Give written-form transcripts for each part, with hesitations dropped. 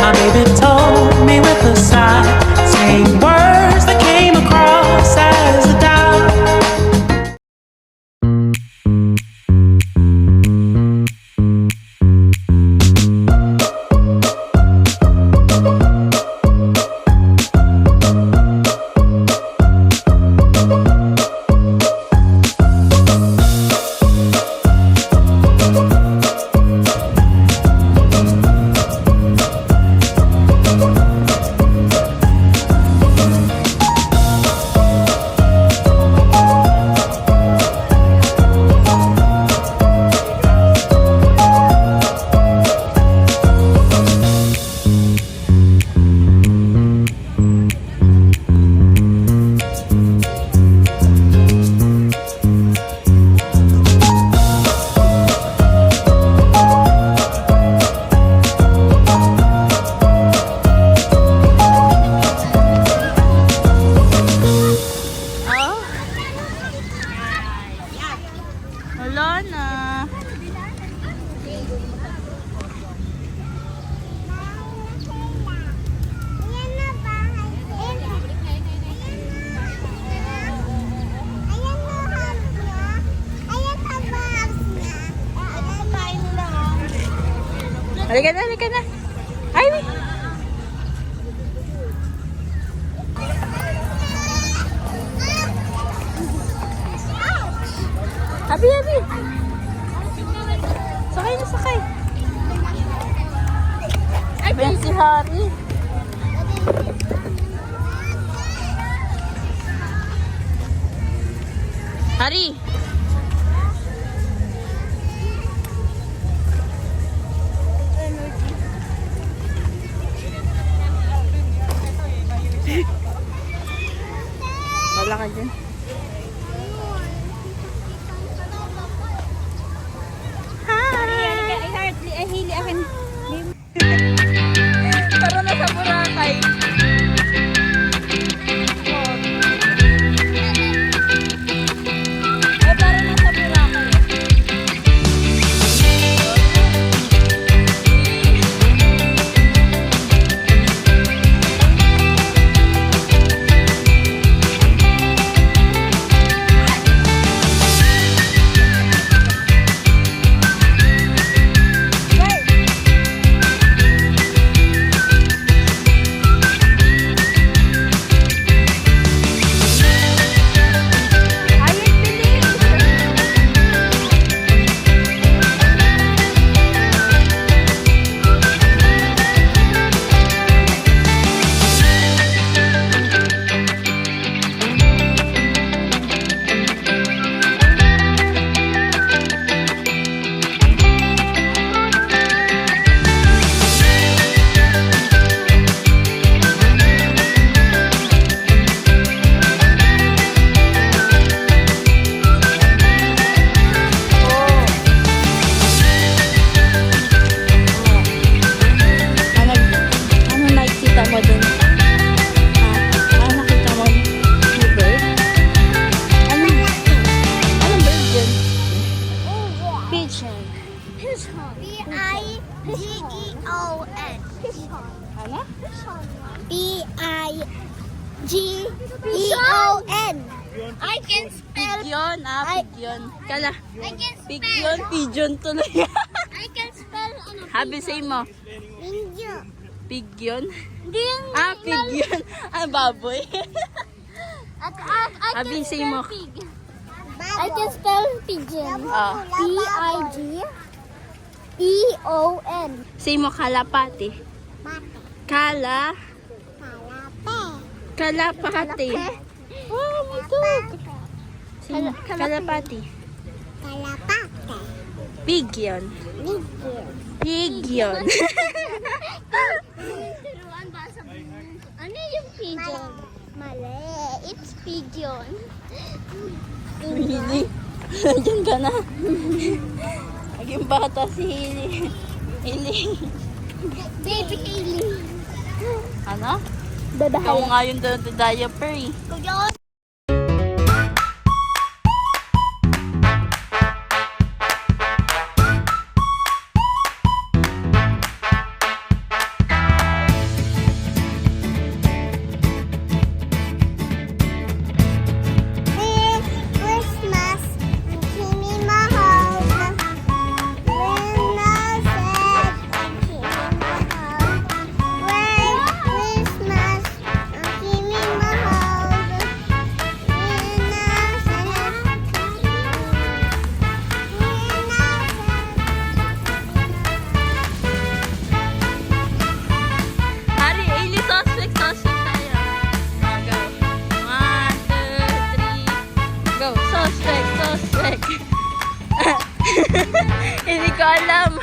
My baby told me with a sigh, saying words that came across as a doubt. Wala na. Halika na, halika na. Ay, Abi, Abi. Sakay na, sakay. Ben si Harry. Harry. Wala ka dyan. Hili akin. Tara na sa Boracay. Ay, tara na sa Boracay. Ano? P-I-G-E-O-N. I can spell. Pigyon, pigyon. Kala. I can spell. Pigyon, pigeon tuloy. I can spell. Habi, say mo. Ninja. Pigyon? Din. Pigyon. Baboy. I Habi, can say spell mo. pig. I can spell pigeon. P-I-G-E-O-N. Say mo kalapati. Kala. Kalapati. Oh, me too. Say mo, kalapati. Kalapate. Pigyon. Pigyon. Ano yung pigeon? Mali. It's pigeon. Hili. Diyan ka na. Naging bata si Hili. Hili. Baby Hailey. Ano? Bebe Ikaw nga yung diaper eh. Kuya. alam.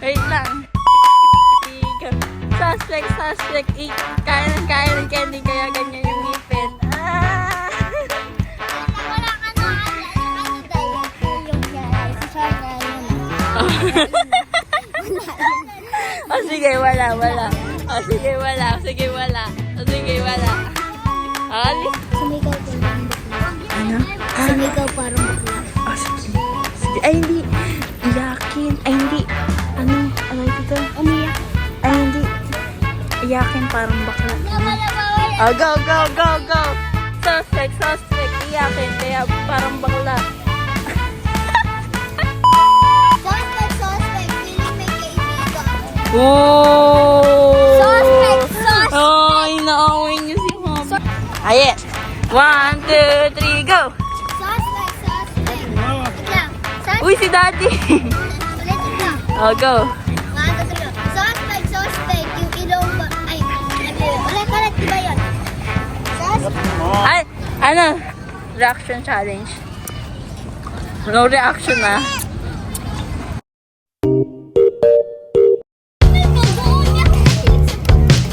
Wait lang. Suspect. Kaya ng candy, kaya ganyan yung ngipin. Ah! Wala ka na. Ano dahil? Yung yay. Si Sarna yun. Oh, sige, wala. Oh, sige, wala. Alis. Sumigaw ko lang. Ano? Sumigaw parang bakla. Oh, sige. Ay, hindi. Iyakin. Ay, hindi. Ano dito? Umiyak. Ay, hindi. Iyakin parang bakla. Wala. Oh, go. Suspect. Iyakin, kaya parang bakla. Suspect. Feeling may kaibigan. Oh! Suspect. Ay, naaway niyo si Mama. Ayan. 1, 2, 3, go! Suspect. Wait lang. Uy, si Daddy! Ulit lang. Oh, go! 1, 2, 3. Suspect. Yung ilong ba? Ay, ulit. Diba yun? Suspect. Ay, ano? Reaction challenge. No reaction, ah.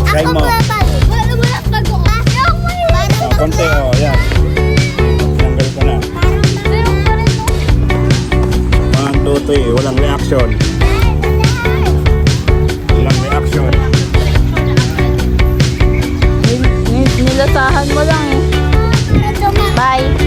Try mo. Wala bago. Konti, oh, yan. Tanggal ko na. 1, 2, 3. Walang reaction. Walang reaction. Nilasahan mo lang, eh. Bye!